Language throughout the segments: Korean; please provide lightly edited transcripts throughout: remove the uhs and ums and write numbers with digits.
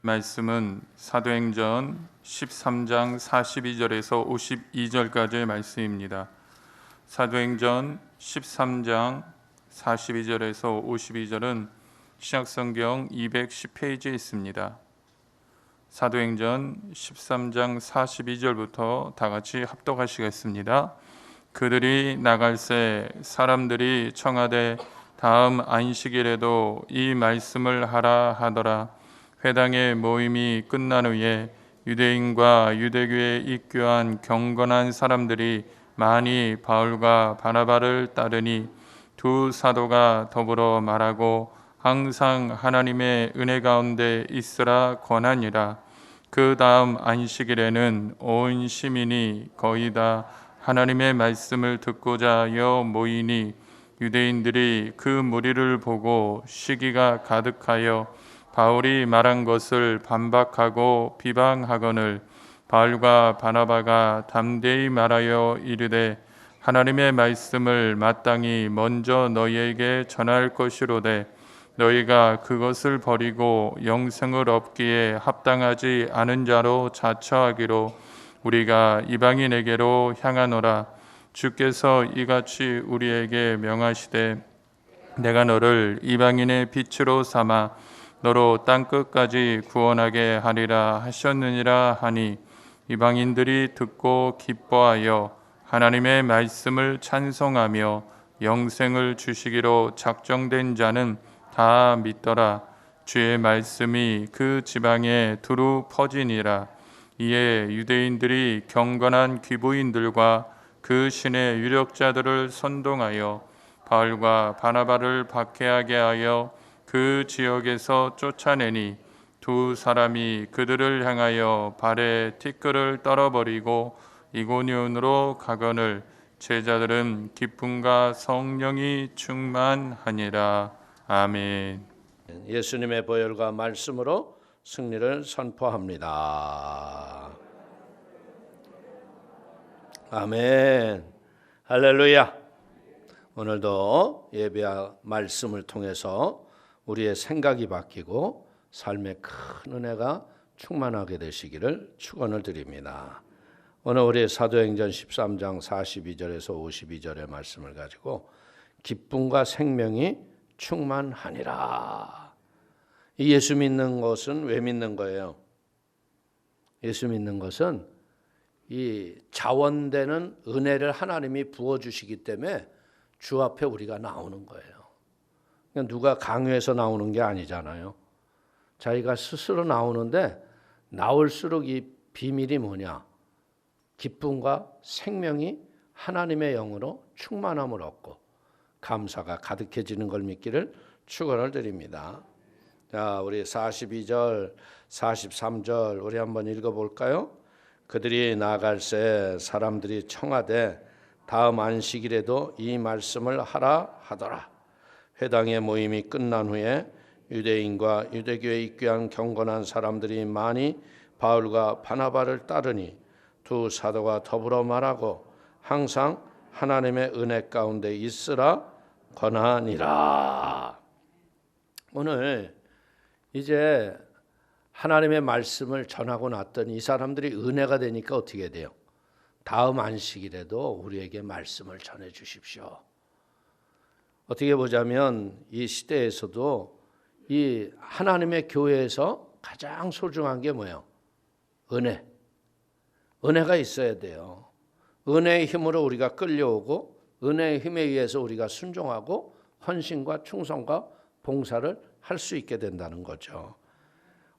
말씀은 사도행전 13장 42절에서 52절까지의 말씀입니다. 사도행전 13장 42절에서 52절은 신약성경 210페이지에 있습니다. 사도행전 13장 42절부터 다 같이 합독하시겠습니다. 그들이 나갈새 사람들이 청하되 다음 안식일에도 이 말씀을 하라 하더라. 회당의 모임이 끝난 후에 유대인과 유대교에 입교한 경건한 사람들이 많이 바울과 바나바를 따르니 두 사도가 더불어 말하고 항상 하나님의 은혜 가운데 있으라 권하니라. 그 다음 안식일에는 온 시민이 거의 다 하나님의 말씀을 듣고자 하여 모이니 유대인들이 그 무리를 보고 시기가 가득하여 바울이 말한 것을 반박하고 비방하거늘 바울과 바나바가 담대히 말하여 이르되 하나님의 말씀을 마땅히 먼저 너희에게 전할 것이로되 너희가 그것을 버리고 영생을 얻기에 합당하지 않은 자로 자처하기로 우리가 이방인에게로 향하노라. 주께서 이같이 우리에게 명하시되 내가 너를 이방인의 빛으로 삼아 너로 땅끝까지 구원하게 하리라 하셨느니라 하니 이방인들이 듣고 기뻐하여 하나님의 말씀을 찬송하며 영생을 주시기로 작정된 자는 다 믿더라. 주의 말씀이 그 지방에 두루 퍼지니라. 이에 유대인들이 경건한 귀부인들과 그 신의 유력자들을 선동하여 바울과 바나바를 박해하게 하여 그 지역에서 쫓아내니 두 사람이 그들을 향하여 발에 티끌을 떨어버리고 이고니온으로 가거늘 제자들은 기쁨과 성령이 충만하니라. 아멘. 예수님의 보혈과 말씀으로 승리를 선포합니다. 아멘. 할렐루야. 오늘도 예배와 말씀을 통해서 우리의 생각이 바뀌고 삶에 큰 은혜가 충만하게 되시기를 축원을 드립니다. 오늘 우리 사도행전 13장 42절에서 52절의 말씀을 가지고 기쁨과 생명이 충만하니라. 이 예수 믿는 것은 왜 믿는 거예요? 예수 믿는 것은 이 자원되는 은혜를 하나님이 부어주시기 때문에 주 앞에 우리가 나오는 거예요. 누가 강요해서 나오는 게 아니잖아요. 자기가 스스로 나오는데 나올수록 이 비밀이 뭐냐? 기쁨과 생명이 하나님의 영으로 충만함을 얻고 감사가 가득해지는 걸 믿기를 축원을 드립니다. 자, 우리 42절, 43절 우리 한번 읽어볼까요? 그들이 나갈새 사람들이 청하되 다음 안식일에도 이 말씀을 하라 하더라. 회당의 모임이 끝난 후에 유대인과 유대교에 입교한 경건한 사람들이 많이 바울과 바나바를 따르니 두 사도가 더불어 말하고 항상 하나님의 은혜 가운데 있으라 권하니라. 오늘 이제 하나님의 말씀을 전하고 났더니 이 사람들이 은혜가 되니까 어떻게 돼요? 다음 안식일에도 우리에게 말씀을 전해 주십시오. 어떻게 보자면 이 시대에서도 이 하나님의 교회에서 가장 소중한 게 뭐예요? 은혜. 은혜가 있어야 돼요. 은혜의 힘으로 우리가 끌려오고 은혜의 힘에 의해서 우리가 순종하고 헌신과 충성과 봉사를 할 수 있게 된다는 거죠.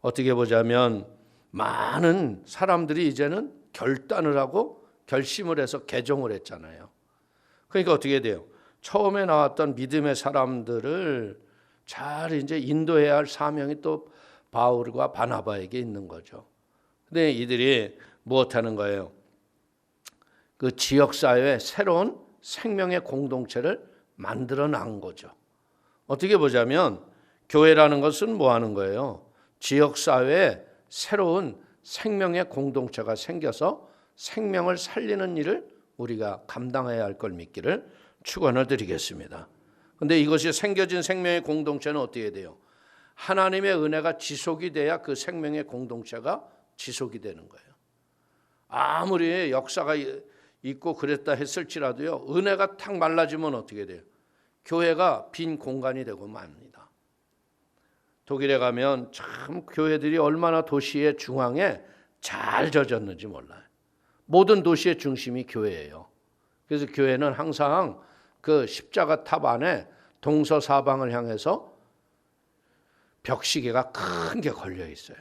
어떻게 보자면 많은 사람들이 이제는 결단을 하고 결심을 해서 개종을 했잖아요. 그러니까 어떻게 돼요? 처음에 나왔던 믿음의 사람들을 잘 이제 인도해야 할 사명이 또 바울과 바나바에게 있는 거죠. 근데 이들이 무엇하는 거예요? 그 지역사회에 새로운 생명의 공동체를 만들어 난 거죠. 어떻게 보자면 교회라는 것은 뭐 하는 거예요? 지역사회에 새로운 생명의 공동체가 생겨서 생명을 살리는 일을 우리가 감당해야 할 걸 믿기를 축원을 드리겠습니다. 그런데 이것이 생겨진 생명의 공동체는 어떻게 돼요? 하나님의 은혜가 지속이 돼야 그 생명의 공동체가 지속이 되는 거예요. 아무리 역사가 있고 그랬다 했을지라도요, 은혜가 탁 말라지면 어떻게 돼요? 교회가 빈 공간이 되고 맙니다. 독일에 가면 참 교회들이 얼마나 도시의 중앙에 잘 젖었는지 몰라요. 모든 도시의 중심이 교회예요. 그래서 교회는 항상 그 십자가 탑 안에 동서사방을 향해서 벽시계가 큰 게 걸려 있어요.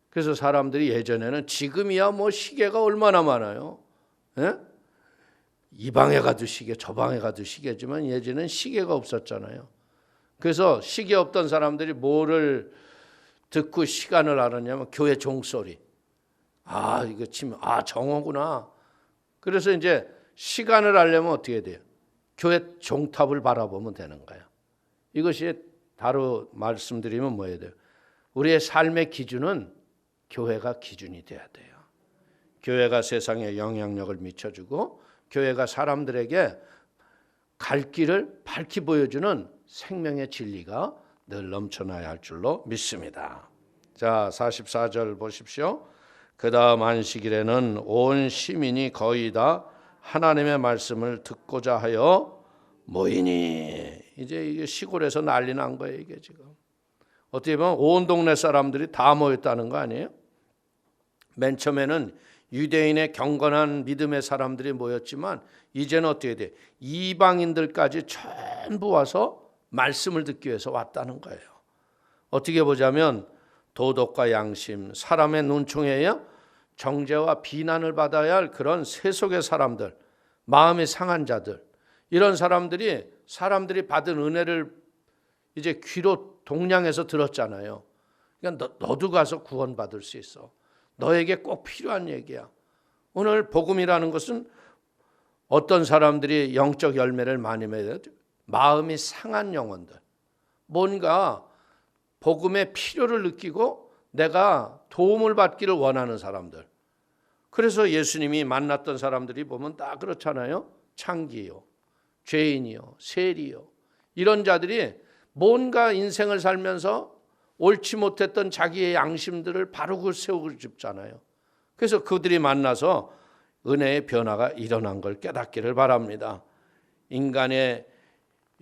그래서 사람들이 예전에는, 지금이야 뭐 시계가 얼마나 많아요. 예? 이 방에 가도 시계, 저 방에 가도 시계지만 예전에는 시계가 없었잖아요. 그래서 시계 없던 사람들이 뭐를 듣고 시간을 알았냐면 교회 종소리. 아, 이거 치면 정오구나. 그래서 이제 시간을 알려면 어떻게 돼요? 교회 종탑을 바라보면 되는 거예요. 이것이 바로 말씀드리면 뭐예요? 우리의 삶의 기준은 교회가 기준이 돼야 돼요. 교회가 세상에 영향력을 미쳐주고 교회가 사람들에게 갈 길을 밝히 보여주는 생명의 진리가 늘 넘쳐나야 할 줄로 믿습니다. 자, 44절 보십시오. 그 다음 안식일에는 온 시민이 거의 다 하나님의 말씀을 듣고자 하여 모이니. 이제 이게 시골에서 난리 난 거예요, 이게 지금. 어떻게 보면 온 동네 사람들이 다 모였다는 거 아니에요? 맨 처음에는 유대인의 경건한 믿음의 사람들이 모였지만 이제는 어떻게 돼? 이방인들까지 전부 와서 말씀을 듣기 위해서 왔다는 거예요. 어떻게 보자면 도덕과 양심, 사람의 눈총에야 정죄와 비난을 받아야 할 그런 세속의 사람들, 마음이 상한 자들, 이런 사람들이 받은 은혜를 이제 귀로 동량해서 들었잖아요. 그러니까 너도 가서 구원받을 수 있어. 너에게 꼭 필요한 얘기야. 오늘 복음이라는 것은 어떤 사람들이 영적 열매를 많이 맺어요? 마음이 상한 영혼들, 뭔가 복음의 필요를 느끼고 내가 도움을 받기를 원하는 사람들. 그래서 예수님이 만났던 사람들이 보면 다 그렇잖아요. 창기요, 죄인이요, 세리요, 이런 자들이 뭔가 인생을 살면서 옳지 못했던 자기의 양심들을 바로 세우고 싶잖아요. 그래서 그들이 만나서 은혜의 변화가 일어난 걸 깨닫기를 바랍니다. 인간의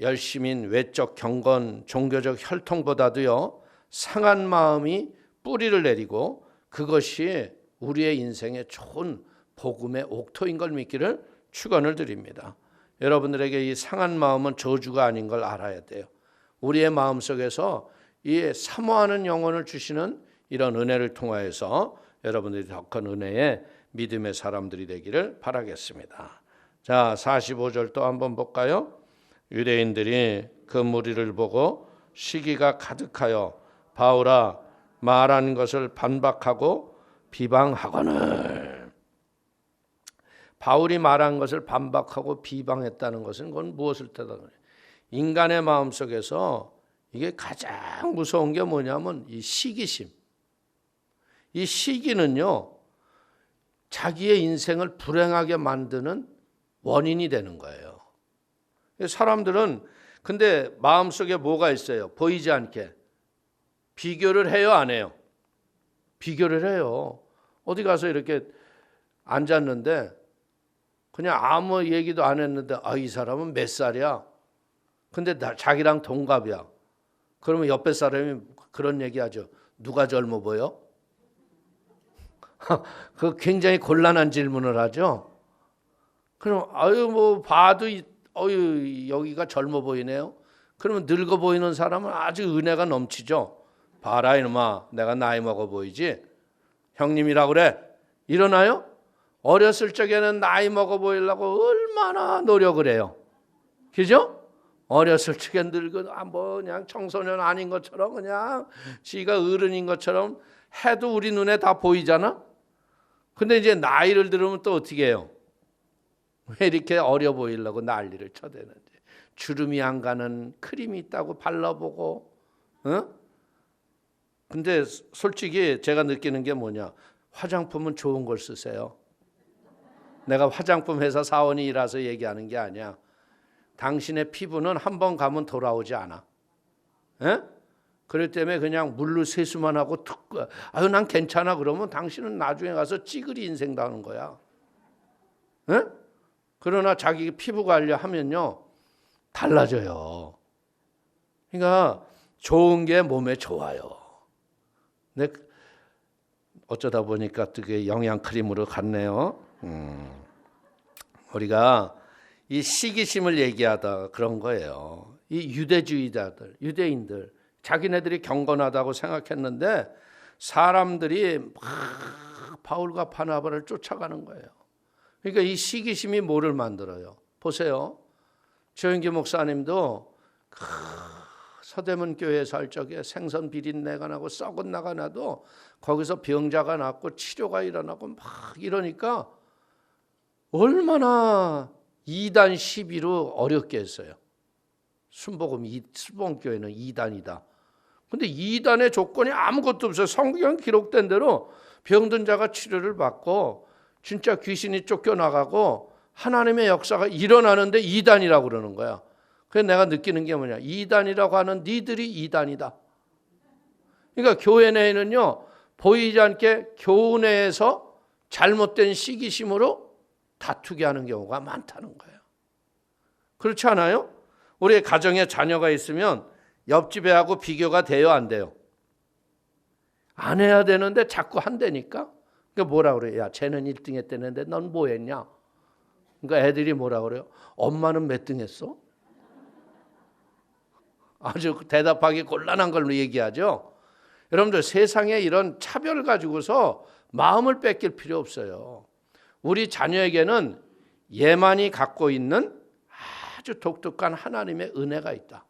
열심인 외적 경건, 종교적 혈통보다도요, 상한 마음이 뿌리를 내리고 그것이 우리의 인생에 좋은 복음의 옥토인 걸 믿기를 축원을 드립니다. 여러분들에게 이 상한 마음은 저주가 아닌 걸 알아야 돼요. 우리의 마음속에서 이 사모하는 영혼을 주시는 이런 은혜를 통하여서 여러분들이 더 큰 은혜의 믿음의 사람들이 되기를 바라겠습니다. 자, 45절 또 한번 볼까요? 유대인들이 그 무리를 보고 시기가 가득하여 바울아 말한 것을 반박하고 비방하거늘. 바울이 말한 것을 반박하고 비방했다는 것은 그건 무엇을 뜻하느냐? 인간의 마음속에서 이게 가장 무서운 게 뭐냐면 이 시기심. 이 시기는요, 자기의 인생을 불행하게 만드는 원인이 되는 거예요. 사람들은 근데 마음속에 뭐가 있어요? 보이지 않게. 비교를 해요, 안 해요? 비교를 해요. 어디 가서 이렇게 앉았는데 그냥 아무 얘기도 안 했는데 이 사람은 몇 살이야? 근데 자기랑 동갑이야. 그러면 옆에 사람이 그런 얘기하죠. 누가 젊어 보여? 그 굉장히 곤란한 질문을 하죠. 그럼 뭐 봐도 여기가 젊어 보이네요. 그러면 늙어 보이는 사람은 아주 은혜가 넘치죠. 봐라 이놈아, 내가 나이 먹어 보이지? 형님이라고 그래. 일어나요? 어렸을 적에는 나이 먹어 보이려고 얼마나 노력을 해요. 그죠? 어렸을 적엔 늙은 뭐 그냥 청소년 아닌 것처럼 그냥 지가 어른인 것처럼 해도 우리 눈에 다 보이잖아. 근데 이제 나이를 들으면 또 어떻게 해요? 왜 이렇게 어려 보이려고 난리를 쳐대는지. 주름이 안 가는 크림이 있다고 발라보고. 근데 솔직히 제가 느끼는 게 뭐냐? 화장품은 좋은 걸 쓰세요. 내가 화장품 회사 사원이라서 얘기하는 게 아니야. 당신의 피부는 한 번 가면 돌아오지 않아. 그렇기 때문에 그냥 물로 세수만 하고 아유 난 괜찮아 그러면 당신은 나중에 가서 찌그리 인생 당하는 거야. 에? 그러나 자기 피부 관리하면요 달라져요. 그러니까 좋은 게 몸에 좋아요. 근데 어쩌다 보니까 되게 영양 크림으로 갔네요. 우리가 이 시기심을 얘기하다 그런 거예요. 이 유대주의자들, 유대인들 자기네들이 경건하다고 생각했는데 사람들이 막 바울과 바나바를 쫓아가는 거예요. 그러니까 이 시기심이 뭐를 만들어요? 보세요. 조영기 목사님도 서대문 교회에 살 적에 생선 비린내가 나고 썩은 나가 나도 거기서 병자가 낫고 치료가 일어나고 막 이러니까 얼마나 2단 12로 어렵게 했어요. 순복음교회는 2단이다. 근데 2단의 조건이 아무것도 없어요. 성경 기록된 대로 병든 자가 치료를 받고 진짜 귀신이 쫓겨나가고 하나님의 역사가 일어나는데 2단이라고 그러는 거야. 그래서 내가 느끼는 게 뭐냐. 2단이라고 하는 니들이 2단이다. 그러니까 교회 내에는요. 보이지 않게 교내에서 잘못된 시기심으로 다투게 하는 경우가 많다는 거예요. 그렇지 않아요? 우리 가정에 자녀가 있으면 옆집 애하고 비교가 돼요, 안 돼요? 안 해야 되는데 자꾸 한다니까? 그러니까 뭐라 그래요? 야, 쟤는 1등 했다는데 넌 뭐 했냐? 그러니까 애들이 뭐라 그래요? 엄마는 몇 등 했어? 아주 대답하기 곤란한 걸로 얘기하죠. 여러분들 세상에 이런 차별 가지고서 마음을 뺏길 필요 없어요. 우리 자녀에게는 얘만이 갖고 있는 아주 독특한 하나님의 은혜가 있다.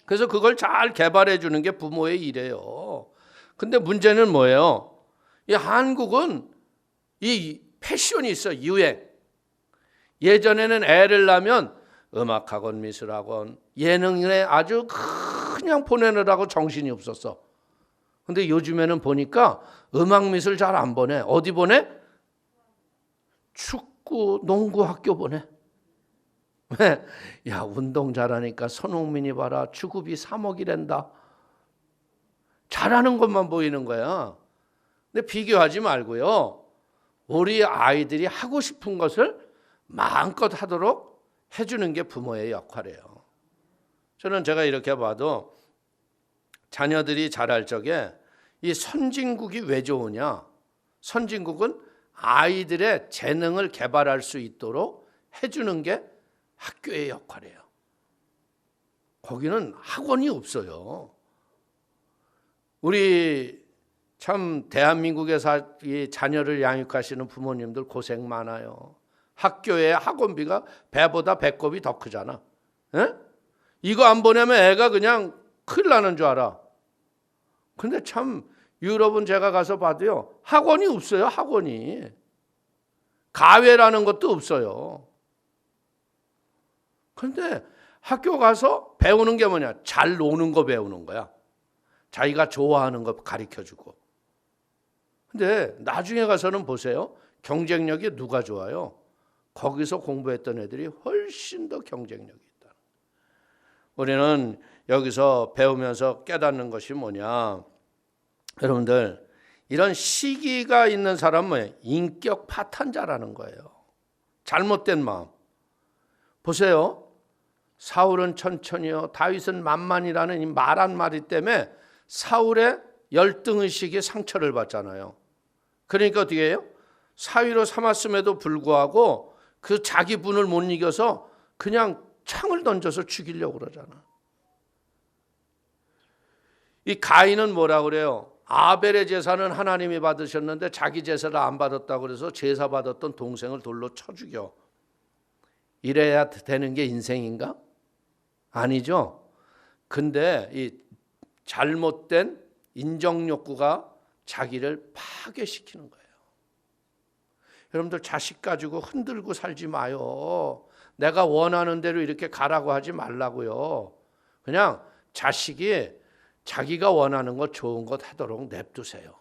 그래서 그걸 잘 개발해 주는 게 부모의 일이에요. 근데 문제는 뭐예요? 이 한국은 이 패션이 있어, 유행. 예전에는 애를 낳으면 음악학원, 미술학원, 예능에 아주 그냥 보내느라고 정신이 없었어. 근데 요즘에는 보니까 음악, 미술 잘 안 보내. 어디 보내? 축구, 농구 학교 보내. 왜? 야, 운동 잘하니까 손흥민이 봐라. 주급이 3억이란다. 잘하는 것만 보이는 거야. 근데 비교하지 말고요. 우리 아이들이 하고 싶은 것을 마음껏 하도록 해주는 게 부모의 역할이에요. 저는 제가 이렇게 봐도 자녀들이 자랄 적에 이 선진국이 왜 좋으냐? 선진국은 아이들의 재능을 개발할 수 있도록 해주는 게 학교의 역할이에요. 거기는 학원이 없어요. 우리 참 대한민국에서 이 자녀를 양육하시는 부모님들 고생 많아요. 학교에 학원비가 배보다 배꼽이 더 크잖아. 에? 이거 안 보내면 애가 그냥 큰일 나는 줄 알아. 근데 참 유럽은 제가 가서 봐도요. 학원이 없어요. 학원이. 가외라는 것도 없어요. 근데 학교 가서 배우는 게 뭐냐? 잘 노는 거 배우는 거야. 자기가 좋아하는 거 가르쳐주고. 근데 나중에 가서는 보세요. 경쟁력이 누가 좋아요? 거기서 공부했던 애들이 훨씬 더 경쟁력이 있다. 우리는 여기서 배우면서 깨닫는 것이 뭐냐? 여러분들 이런 시기가 있는 사람은 인격 파탄자라는 거예요. 잘못된 마음. 보세요. 사울은 천천히요. 다윗은 만만이라는 이 말 한마디 때문에 사울의 열등의식이 상처를 받잖아요. 그러니까 어떻게 해요? 사위로 삼았음에도 불구하고 그 자기 분을 못 이겨서 그냥 창을 던져서 죽이려고 그러잖아. 이 가인은 뭐라 그래요? 아벨의 제사는 하나님이 받으셨는데 자기 제사를 안 받았다고 그래서 제사 받았던 동생을 돌로 쳐 죽여. 이래야 되는 게 인생인가? 아니죠. 근데 이 잘못된 인정 욕구가 자기를 파괴시키는 거예요. 여러분들 자식 가지고 흔들고 살지 마요. 내가 원하는 대로 이렇게 가라고 하지 말라고요. 그냥 자식이 자기가 원하는 것 좋은 것 하도록 냅두세요.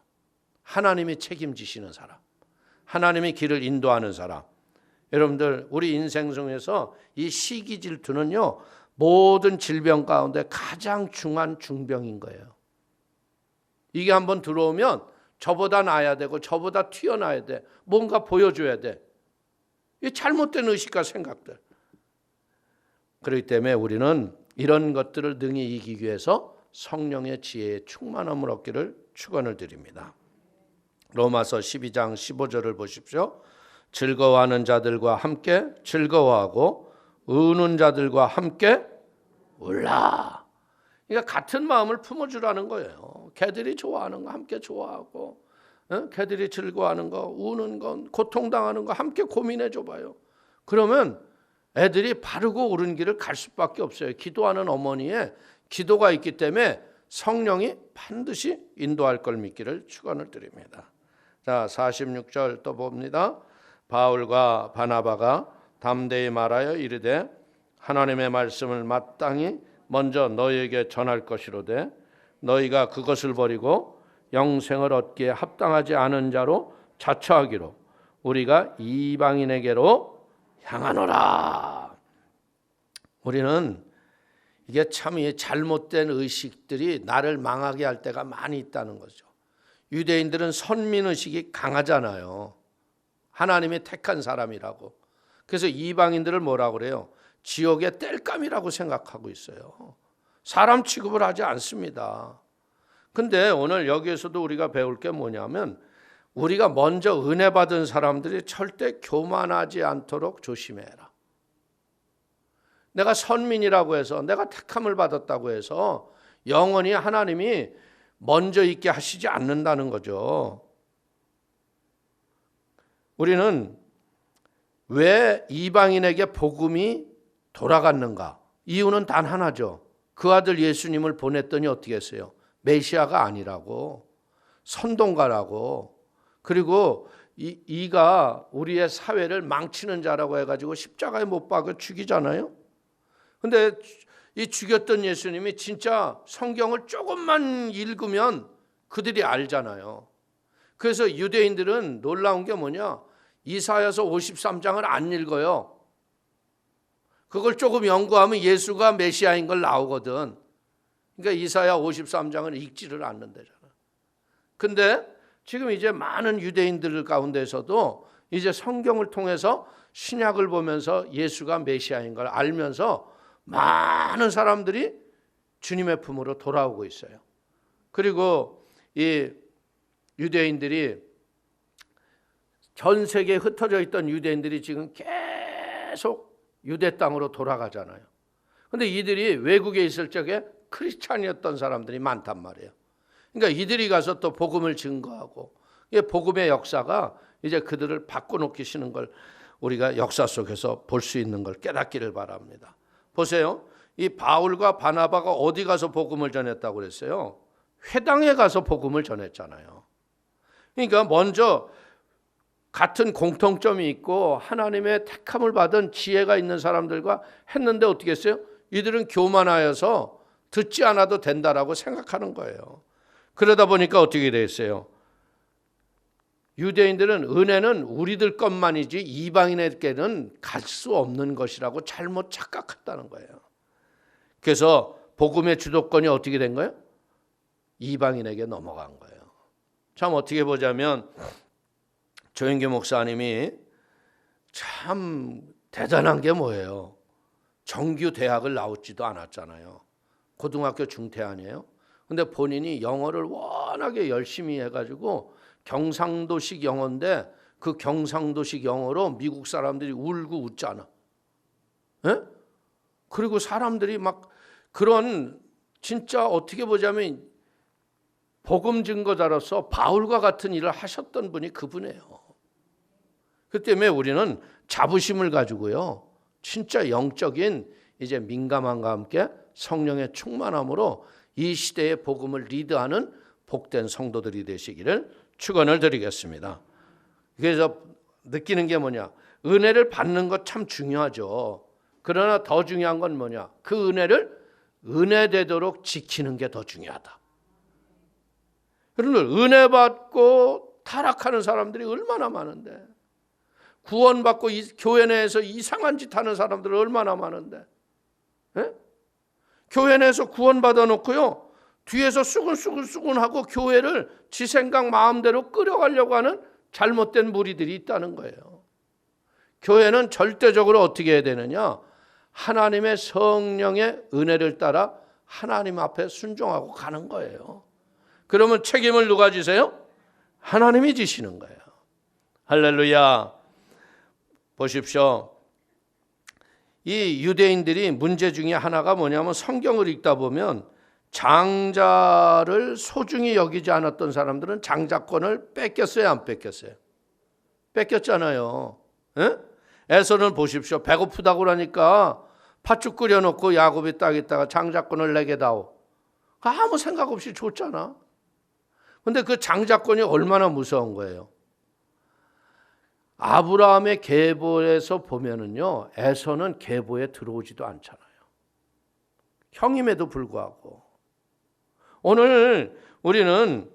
하나님이 책임지시는 사람, 하나님이 길을 인도하는 사람. 여러분들 우리 인생 중에서 이 시기 질투는요 모든 질병 가운데 가장 중한 중병인 거예요. 이게 한번 들어오면 저보다 나아야 되고 저보다 튀어나와야 돼. 뭔가 보여줘야 돼. 이 잘못된 의식과 생각들. 그렇기 때문에 우리는 이런 것들을 능히 이기기 위해서 성령의 지혜의 충만함을 얻기를 축원을 드립니다. 로마서 12장 15절을 보십시오. 즐거워하는 자들과 함께 즐거워하고 우는 자들과 함께 울라. 그러니까 같은 마음을 품어주라는 거예요. 걔들이 좋아하는 거 함께 좋아하고, 걔들이 즐거워하는 거, 우는 건, 고통당하는 거 함께 고민해 줘봐요. 그러면 애들이 바르고 옳은 길을 갈 수밖에 없어요. 기도하는 어머니의 기도가 있기 때문에 성령이 반드시 인도할 걸 믿기를 축원을 드립니다. 자, 46절 또 봅니다. 바울과 바나바가 담대히 말하여 이르되 하나님의 말씀을 마땅히 먼저 너희에게 전할 것이로되 너희가 그것을 버리고 영생을 얻기에 합당하지 않은 자로 자처하기로 우리가 이방인에게로 향하노라. 우리는 이게 참 잘못된 의식들이 나를 망하게 할 때가 많이 있다는 거죠. 유대인들은 선민의식이 강하잖아요. 하나님이 택한 사람이라고. 그래서 이방인들을 뭐라고 그래요? 지옥의 땔감이라고 생각하고 있어요. 사람 취급을 하지 않습니다. 근데 오늘 여기에서도 우리가 배울 게 뭐냐면 우리가 먼저 은혜 받은 사람들이 절대 교만하지 않도록 조심해라. 내가 선민이라고 해서 내가 택함을 받았다고 해서 영원히 하나님이 먼저 있게 하시지 않는다는 거죠. 우리는 왜 이방인에게 복음이 돌아갔는가? 이유는 단 하나죠. 그 아들 예수님을 보냈더니 어떻게 했어요? 메시아가 아니라고, 선동가라고, 그리고 이가 우리의 사회를 망치는 자라고 해가지고 십자가에 못 박아 죽이잖아요. 근데 이 죽였던 예수님이 진짜 성경을 조금만 읽으면 그들이 알잖아요. 그래서 유대인들은 놀라운 게 뭐냐? 이사야서 53장을 안 읽어요. 그걸 조금 연구하면 예수가 메시아인 걸 나오거든. 그러니까 이사야 53장을 읽지를 않는다잖아. 근데 지금 이제 많은 유대인들 가운데서도 이제 성경을 통해서 신약을 보면서 예수가 메시아인 걸 알면서 많은 사람들이 주님의 품으로 돌아오고 있어요. 그리고 이 유대인들이 전 세계에 흩어져 있던 유대인들이 지금 계속 유대 땅으로 돌아가잖아요. 근데 이들이 외국에 있을 적에 크리스찬이었던 사람들이 많단 말이에요. 그러니까 이들이 가서 또 복음을 증거하고 복음의 역사가 이제 그들을 바꿔놓기시는 걸 우리가 역사 속에서 볼 수 있는 걸 깨닫기를 바랍니다. 보세요. 이 바울과 바나바가 어디 가서 복음을 전했다고 그랬어요? 회당에 가서 복음을 전했잖아요. 그러니까 먼저 같은 공통점이 있고 하나님의 택함을 받은 지혜가 있는 사람들과 했는데 어떻게 했어요? 이들은 교만하여서 듣지 않아도 된다라고 생각하는 거예요. 그러다 보니까 어떻게 됐어요? 유대인들은 은혜는 우리들 것만이지 이방인에게는 갈 수 없는 것이라고 잘못 착각했다는 거예요. 그래서 복음의 주도권이 어떻게 된 거예요? 이방인에게 넘어간 거예요. 참 어떻게 보자면 조영기 목사님이 참 대단한 게 뭐예요? 정규 대학을 나오지도 않았잖아요. 고등학교 중퇴아니에요. 근데 본인이 영어를 워낙에 열심히 해가지고 경상도식 영어인데 그 경상도식 영어로 미국 사람들이 울고 웃잖아. 에? 그리고 사람들이 막 그런 진짜 어떻게 보자면 복음 증거자로서 바울과 같은 일을 하셨던 분이 그분이에요. 그 때문에 우리는 자부심을 가지고요. 진짜 영적인 이제 민감함과 함께 성령의 충만함으로 이 시대의 복음을 리드하는 복된 성도들이 되시기를 축원을 드리겠습니다. 그래서 느끼는 게 뭐냐? 은혜를 받는 것 참 중요하죠. 그러나 더 중요한 건 뭐냐? 그 은혜를 은혜되도록 지키는 게 더 중요하다. 여러분들 은혜 받고 타락하는 사람들이 얼마나 많은데, 구원받고 교회 내에서 이상한 짓 하는 사람들 얼마나 많은데, 에? 교회 내에서 구원받아 놓고요, 뒤에서 수근수근하고 교회를 지 생각 마음대로 끌어가려고 하는 잘못된 무리들이 있다는 거예요. 교회는 절대적으로 어떻게 해야 되느냐? 하나님의 성령의 은혜를 따라 하나님 앞에 순종하고 가는 거예요. 그러면 책임을 누가 지세요? 하나님이 지시는 거예요. 할렐루야. 보십시오. 이 유대인들이 문제 중에 하나가 뭐냐면, 성경을 읽다 보면 장자를 소중히 여기지 않았던 사람들은 장자권을 뺏겼어요, 안 뺏겼어요? 뺏겼잖아요. 에? 에서는 보십시오. 배고프다고 그러니까 팥죽 끓여놓고 야곱이 딱 있다가 장자권을 내게 다오. 아무 생각 없이 줬잖아. 근데 그 장자권이 얼마나 무서운 거예요. 아브라함의 계보에서 보면은요, 에서는 계보에 들어오지도 않잖아요. 형임에도 불구하고. 오늘 우리는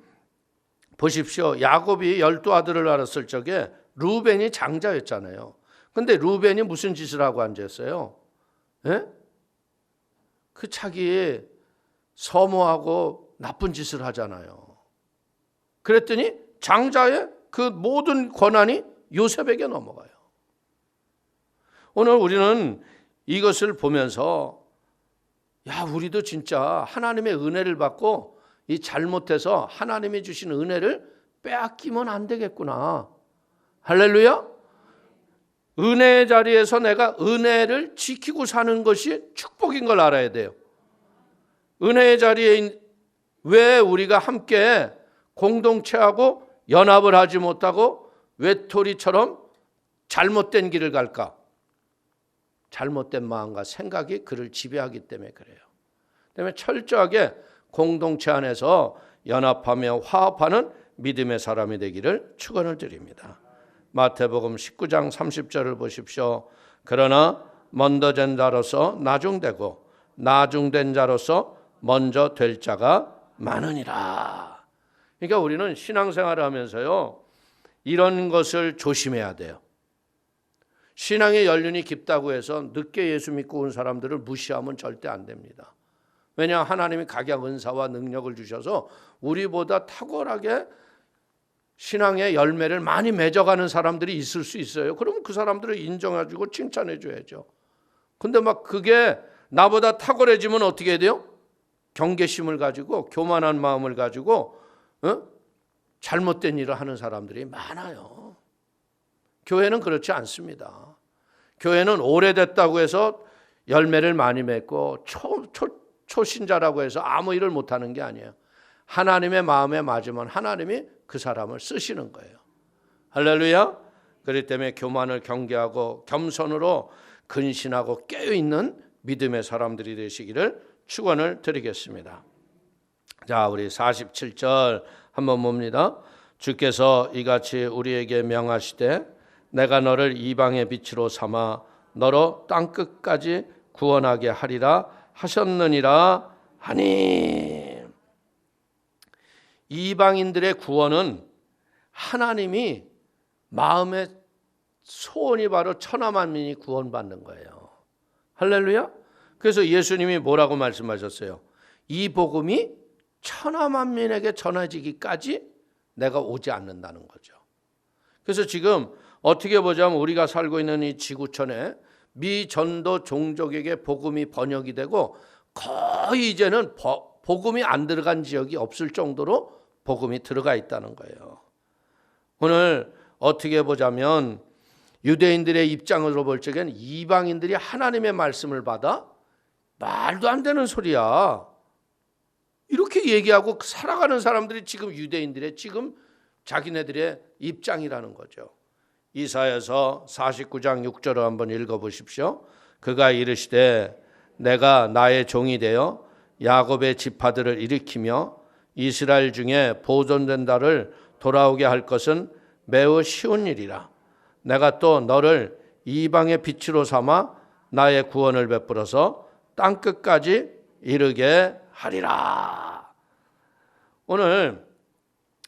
보십시오. 야곱이 12아들을 낳았을 적에 루벤이 장자였잖아요. 근데 루벤이 무슨 짓을 하고 앉았어요? 예? 그 자기 서모하고 나쁜 짓을 하잖아요. 그랬더니 장자의 그 모든 권한이 요셉에게 넘어가요. 오늘 우리는 이것을 보면서, 야, 우리도 진짜 하나님의 은혜를 받고 이 잘못해서 하나님이 주신 은혜를 빼앗기면 안 되겠구나. 할렐루야. 은혜의 자리에서 내가 은혜를 지키고 사는 것이 축복인 걸 알아야 돼요. 은혜의 자리에 왜 우리가 함께 공동체하고 연합을 하지 못하고 외톨이처럼 잘못된 길을 갈까? 잘못된 마음과 생각이 그를 지배하기 때문에 그래요. 때문에 철저하게 공동체 안에서 연합하며 화합하는 믿음의 사람이 되기를 축원을 드립니다. 마태복음 19장 30절을 보십시오. 그러나 먼저 된 자로서 나중되고 나중된 자로서 먼저 될 자가 많으니라. 그러니까 우리는 신앙생활을 하면서요, 이런 것을 조심해야 돼요. 신앙의 연륜이 깊다고 해서 늦게 예수 믿고 온 사람들을 무시하면 절대 안 됩니다. 왜냐하면 하나님이 각약 은사와 능력을 주셔서 우리보다 탁월하게 신앙의 열매를 많이 맺어가는 사람들이 있을 수 있어요. 그러면 그 사람들을 인정해주고 칭찬해줘야죠. 근데 막 그게 나보다 탁월해지면 어떻게 해야 돼요? 경계심을 가지고 교만한 마음을 가지고 잘못된 일을 하는 사람들이 많아요. 교회는 그렇지 않습니다. 교회는 오래됐다고 해서 열매를 많이 맺고 초신자라고 해서 아무 일을 못하는 게 아니에요. 하나님의 마음에 맞으면 하나님이 그 사람을 쓰시는 거예요. 할렐루야. 그렇기 때문에 교만을 경계하고 겸손으로 근신하고 깨어있는 믿음의 사람들이 되시기를 축원을 드리겠습니다. 자, 우리 47절 한번 봅니다. 주께서 이같이 우리에게 명하시되 내가 너를 이방의 빛으로 삼아 너로 땅끝까지 구원하게 하리라 하셨느니라 하니. 이방인들의 구원은 하나님이 마음의 소원이 바로 천하만민이 구원받는 거예요. 할렐루야. 그래서 예수님이 뭐라고 말씀하셨어요? 이 복음이 천하만민에게 전해지기까지 내가 오지 않는다는 거죠. 그래서 지금 어떻게 보자면 우리가 살고 있는 이 지구촌에 미전도 종족에게 복음이 번역이 되고 거의 이제는 복음이 안 들어간 지역이 없을 정도로 복음이 들어가 있다는 거예요. 오늘 어떻게 보자면 유대인들의 입장으로 볼 적엔 이방인들이 하나님의 말씀을 받아 말도 안 되는 소리야, 이렇게 얘기하고 살아가는 사람들이 지금 유대인들의 지금 자기네들의 입장이라는 거죠. 이사야서 49장 6절을 한번 읽어보십시오. 그가 이르시되 내가 나의 종이 되어 야곱의 지파들을 일으키며 이스라엘 중에 보존된 자를 돌아오게 할 것은 매우 쉬운 일이라. 내가 또 너를 이방의 빛으로 삼아 나의 구원을 베풀어서 땅끝까지 이르게 하리라. 오늘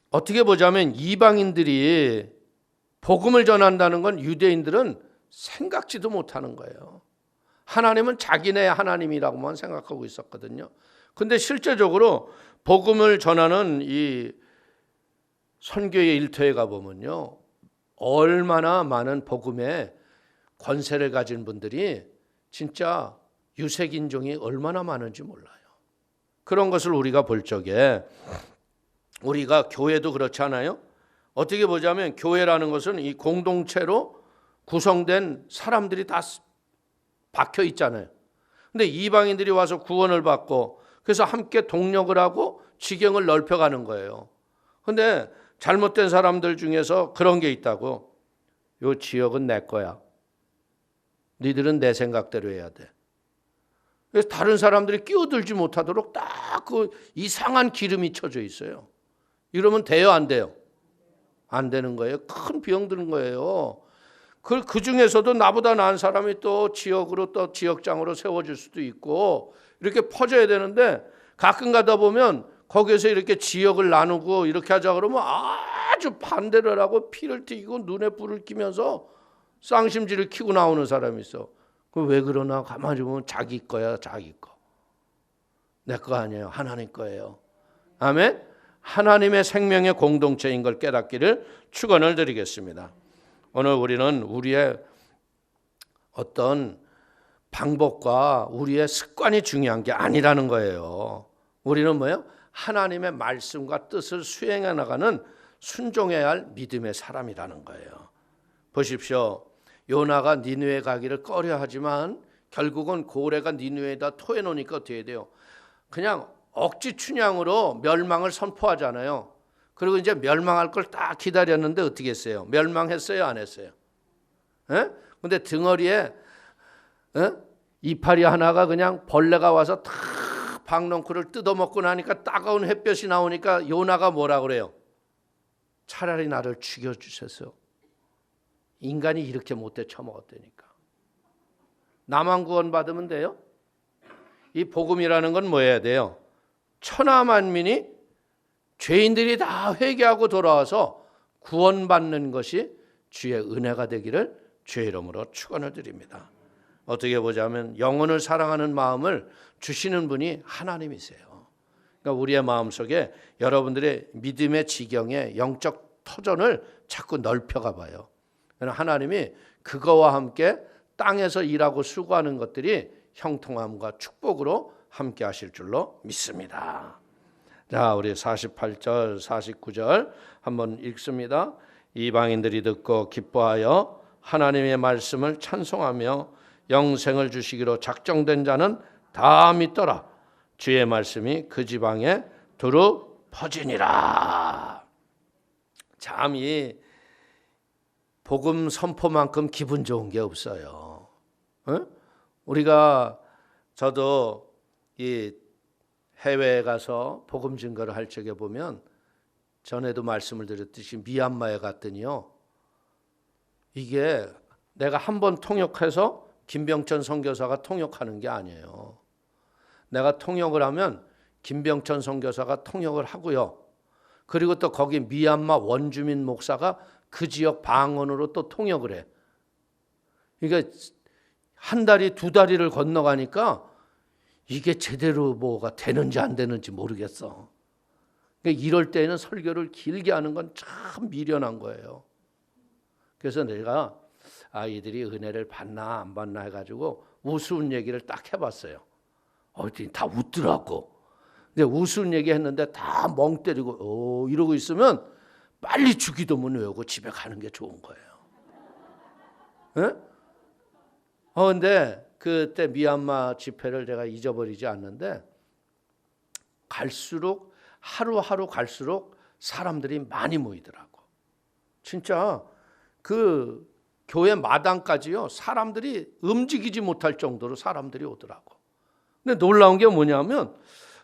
어떻게 보자면 이방인들이 복음을 전한다는 건 유대인들은 생각지도 못하는 거예요. 하나님은 자기네 하나님이라고만 생각하고 있었거든요. 근데 실제적으로 복음을 전하는 이 선교의 일터에 가보면요, 얼마나 많은 복음의 권세를 가진 분들이 진짜 유색인종이 얼마나 많은지 몰라요. 그런 것을 우리가 볼 적에 우리가 교회도 그렇지 않아요? 어떻게 보자면 교회라는 것은 이 공동체로 구성된 사람들이 다 박혀 있잖아요. 근데 이방인들이 와서 구원을 받고 그래서 함께 동력을 하고 지경을 넓혀가는 거예요. 근데 잘못된 사람들 중에서 그런 게 있다고. 요 지역은 내 거야. 니들은 내 생각대로 해야 돼. 그래서 다른 사람들이 끼어들지 못하도록 딱 그 이상한 기름이 쳐져 있어요. 이러면 돼요, 안 돼요? 안 되는 거예요. 큰 비용 드는 거예요. 그 중에서도 나보다 나은 사람이 또 지역으로 또 지역장으로 세워질 수도 있고 이렇게 퍼져야 되는데 가끔 가다 보면 거기에서 이렇게 지역을 나누고 이렇게 하자 그러면 아주 반대를 하고 피를 튀기고 눈에 불을 끼면서 쌍심지를 키고 나오는 사람이 있어. 그 왜 그러나 가만히 보면 자기 거야, 자기 거. 내 거 아니에요. 하나님 거예요. 아멘. 하나님의 생명의 공동체인 걸 깨닫기를 축원을 드리겠습니다. 오늘 우리는 우리의 어떤 방법과 우리의 습관이 중요한 게 아니라는 거예요. 우리는 뭐예요? 하나님의 말씀과 뜻을 수행해 나가는 순종해야 할 믿음의 사람이라는 거예요. 보십시오. 요나가 니느웨 가기를 꺼려하지만 결국은 고래가 니느웨에다 토해 놓으니까 어떻게 돼요? 그냥 억지 춘향으로 멸망을 선포하잖아요. 그리고 이제 멸망할 걸 딱 기다렸는데 어떻게 했어요? 멸망했어요, 안 했어요? 예? 근데 등어리에 이파리 하나가 그냥 벌레가 와서 탁 박넝쿨을 뜯어먹고 나니까 따가운 햇볕이 나오니까 요나가 뭐라 그래요? 차라리 나를 죽여주세요. 인간이 이렇게 못돼 처먹었다니까. 나만 구원받으면 돼요? 이 복음이라는 건 뭐 해야 돼요? 천하만민이 죄인들이 다 회개하고 돌아와서 구원받는 것이 주의 은혜가 되기를 주의 이름으로 축원을 드립니다. 어떻게 보자면 영혼을 사랑하는 마음을 주시는 분이 하나님이세요. 그러니까 우리의 마음속에 여러분들의 믿음의 지경의 영적 터전을 자꾸 넓혀가 봐요. 하나님이 그거와 함께 땅에서 일하고 수고하는 것들이 형통함과 축복으로 함께 하실 줄로 믿습니다. 자, 우리 48절, 49절 한번 읽습니다. 이방인들이 듣고 기뻐하여 하나님의 말씀을 찬송하며 영생을 주시기로 작정된 자는 다 믿더라. 주의 말씀이 그 지방에 두루 퍼지니라. 참 이 복음 선포만큼 기분 좋은 게 없어요. 저도 이 해외에 가서 복음 증거를 할 적에 보면 전에도 말씀을 드렸듯이 미얀마에 갔더니요. 이게 내가 한 번 통역해서 김병천 선교사가 통역하는 게 아니에요. 내가 통역을 하면 김병천 선교사가 통역을 하고요. 그리고 또 거기 미얀마 원주민 목사가 그 지역 방언으로 또 통역을 해. 그러니까 한 다리 두 다리를 건너가니까 이게 제대로 뭐가 되는지 안 되는지 모르겠어. 그러니까 이럴 때는 설교를 길게 하는 건 참 미련한 거예요. 그래서 내가 아이들이 은혜를 받나 안 받나 해가지고 우스운 얘기를 딱 해봤어요. 다 웃더라고. 근데 우스운 얘기 했는데 다 멍 때리고 이러고 있으면 빨리 주기도문 외우고 집에 가는 게 좋은 거예요. 근데 그때 미얀마 집회를 제가 잊어버리지 않는데 갈수록 하루하루 갈수록 사람들이 많이 모이더라고. 진짜 그 교회 마당까지요. 사람들이 움직이지 못할 정도로 사람들이 오더라고. 근데 놀라운 게 뭐냐면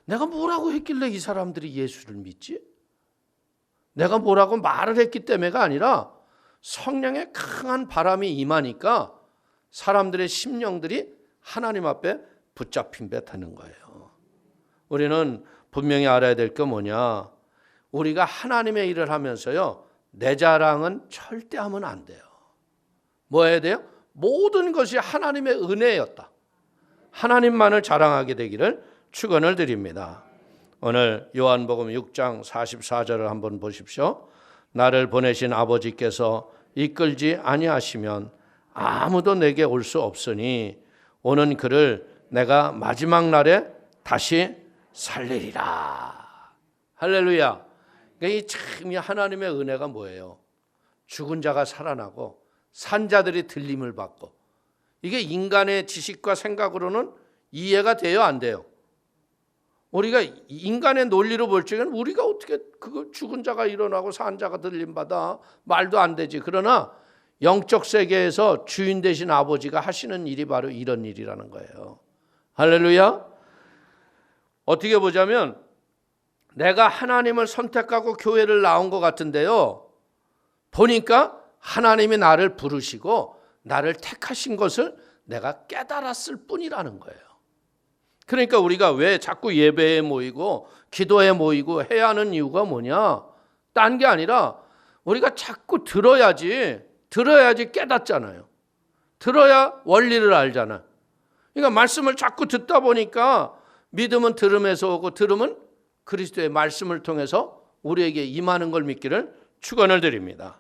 내가 뭐라고 했길래 이 사람들이 예수를 믿지? 내가 뭐라고 말을 했기 때문에가 아니라 성령의 강한 바람이 임하니까 사람들의 심령들이 하나님 앞에 붙잡힌 듯하는 거예요. 우리는 분명히 알아야 될 게 뭐냐? 우리가 하나님의 일을 하면서요. 내 자랑은 절대 하면 안 돼요. 뭐 해야 돼요? 모든 것이 하나님의 은혜였다. 하나님만을 자랑하게 되기를 축원을 드립니다. 오늘 요한복음 6장 44절을 한번 보십시오. 나를 보내신 아버지께서 이끌지 아니하시면 아무도 내게 올 수 없으니 오는 그를 내가 마지막 날에 다시 살리리라. 할렐루야. 이 참 하나님의 은혜가 뭐예요? 죽은 자가 살아나고 산 자들이 들림을 받고, 이게 인간의 지식과 생각으로는 이해가 돼요, 안 돼요? 우리가 인간의 논리로 볼 적에는 우리가 어떻게 그걸 죽은 자가 일어나고 산 자가 들림 받아, 말도 안 되지. 그러나 영적 세계에서 주인 되신 아버지가 하시는 일이 바로 이런 일이라는 거예요. 할렐루야. 어떻게 보자면 내가 하나님을 선택하고 교회를 나온 것 같은데요, 보니까 하나님이 나를 부르시고 나를 택하신 것을 내가 깨달았을 뿐이라는 거예요. 그러니까 우리가 왜 자꾸 예배에 모이고 기도에 모이고 해야 하는 이유가 뭐냐? 딴 게 아니라 우리가 자꾸 들어야지 깨닫잖아요. 들어야 원리를 알잖아요. 그러니까 말씀을 자꾸 듣다 보니까 믿음은 들음에서 오고 들음은 그리스도의 말씀을 통해서 우리에게 임하는 걸 믿기를 축원을 드립니다.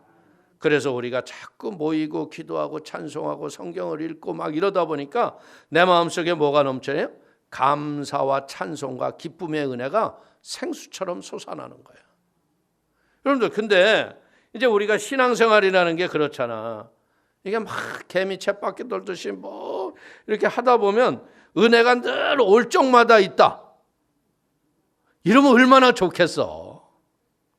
그래서 우리가 자꾸 모이고 기도하고 찬송하고 성경을 읽고 막 이러다 보니까 내 마음속에 뭐가 넘쳐요? 감사와 찬송과 기쁨의 은혜가 생수처럼 솟아나는 거예요. 여러분들, 근데 이제 우리가 신앙생활이라는 게 그렇잖아. 이게 막 개미 쳇바퀴 돌듯이 뭐 이렇게 하다 보면 은혜가 늘 올 적마다 있다. 이러면 얼마나 좋겠어.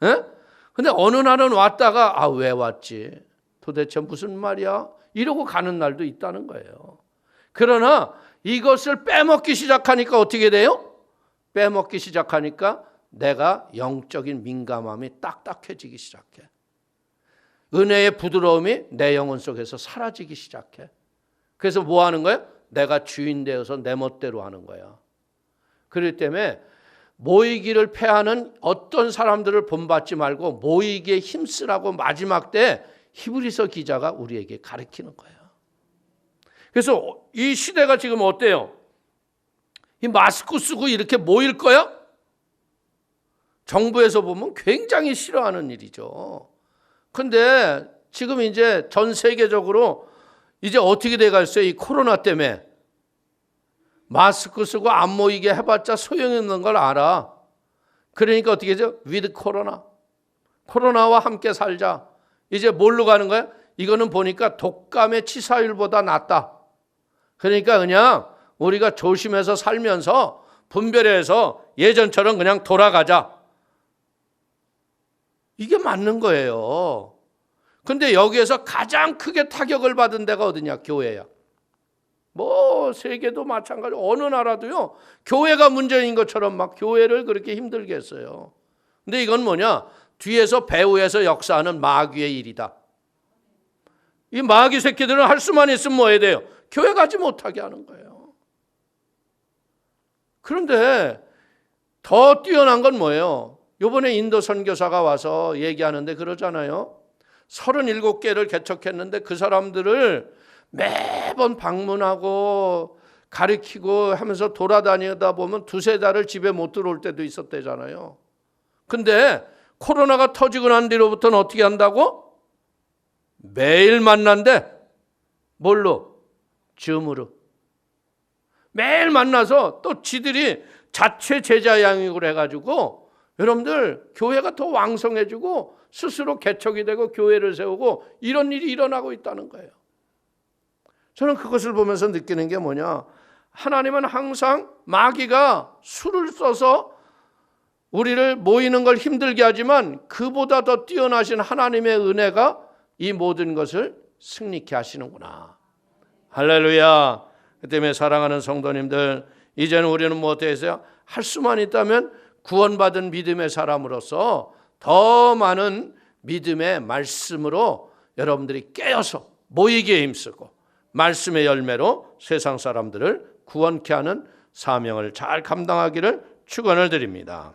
에? 근데 어느 날은 왔다가 왜 왔지? 도대체 무슨 말이야? 이러고 가는 날도 있다는 거예요. 그러나 이것을 빼먹기 시작하니까 어떻게 돼요? 빼먹기 시작하니까 내가 영적인 민감함이 딱딱해지기 시작해. 은혜의 부드러움이 내 영혼 속에서 사라지기 시작해. 그래서 뭐 하는 거야? 내가 주인 되어서 내 멋대로 하는 거야. 그렇기 때문에 모이기를 패하는 어떤 사람들을 본받지 말고 모이기에 힘쓰라고 마지막 때 히브리서 기자가 우리에게 가르치는 거예요. 그래서 이 시대가 지금 어때요? 이 마스크 쓰고 이렇게 모일 거야? 정부에서 보면 굉장히 싫어하는 일이죠. 근데 지금 이제 전 세계적으로 이제 어떻게 돼가겠어요? 이 코로나 때문에 마스크 쓰고 안 모이게 해봤자 소용이 없는 걸 알아. 그러니까 어떻게 하죠? with 코로나. 코로나와 함께 살자. 이제 뭘로 가는 거야? 이거는 보니까 독감의 치사율보다 낫다. 그러니까 그냥 우리가 조심해서 살면서 분별해서 예전처럼 그냥 돌아가자. 이게 맞는 거예요. 근데 여기에서 가장 크게 타격을 받은 데가 어디냐? 교회야. 뭐 세계도 마찬가지, 어느 나라도요 교회가 문제인 것처럼 막 교회를 그렇게 힘들게 했어요. 근데 이건 뭐냐? 뒤에서 배후에서 역사하는 마귀의 일이다. 이 마귀 새끼들은 할 수만 있으면 뭐 해야 돼요? 교회 가지 못하게 하는 거예요. 그런데 더 뛰어난 건 뭐예요? 이번에 인도 선교사가 와서 얘기하는데 그러잖아요. 37개를 개척했는데 그 사람들을 매번 방문하고 가르치고 하면서 돌아다니다 보면 두세 달을 집에 못 들어올 때도 있었대잖아요. 근데 코로나가 터지고 난 뒤로부터는 어떻게 한다고? 매일 만난대. 뭘로? 줌으로. 매일 만나서 또 지들이 자체 제자 양육을 해가지고 여러분들 교회가 더 왕성해지고 스스로 개척이 되고 교회를 세우고 이런 일이 일어나고 있다는 거예요. 저는 그것을 보면서 느끼는 게 뭐냐? 하나님은 항상 마귀가 수를 써서 우리를 모이는 걸 힘들게 하지만 그보다 더 뛰어나신 하나님의 은혜가 이 모든 것을 승리케 하시는구나. 할렐루야. 그 때문에 사랑하는 성도님들, 이제는 우리는 뭐 어떻게 해서요? 할 수만 있다면 구원받은 믿음의 사람으로서 더 많은 믿음의 말씀으로 여러분들이 깨어서 모이기에 힘쓰고 말씀의 열매로 세상 사람들을 구원케 하는 사명을 잘 감당하기를 축원을 드립니다.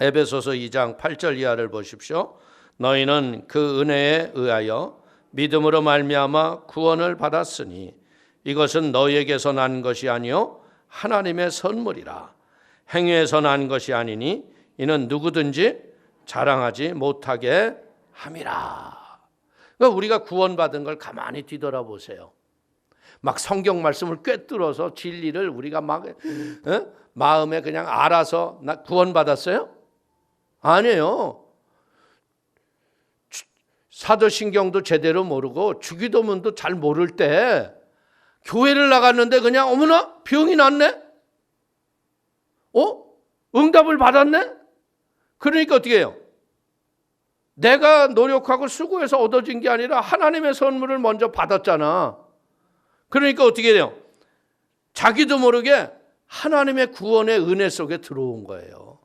에베소서 2장 8절 이하를 보십시오. 너희는 그 은혜에 의하여 믿음으로 말미암아 구원을 받았으니 이것은 너희에게서 난 것이 아니요 하나님의 선물이라. 행위에서 난 것이 아니니 이는 누구든지 자랑하지 못하게 함이라. 그러니까 우리가 구원받은 걸 가만히 뒤돌아보세요. 막 성경 말씀을 꿰뚫어서 진리를 우리가 막 마음에 그냥 알아서 나 구원받았어요? 아니에요. 사도신경도 제대로 모르고 주기도문도 잘 모를 때 교회를 나갔는데 그냥 어머나 병이 났네? 응답을 받았네? 그러니까 어떻게 해요? 내가 노력하고 수고해서 얻어진 게 아니라 하나님의 선물을 먼저 받았잖아. 그러니까 어떻게 돼요? 자기도 모르게 하나님의 구원의 은혜 속에 들어온 거예요.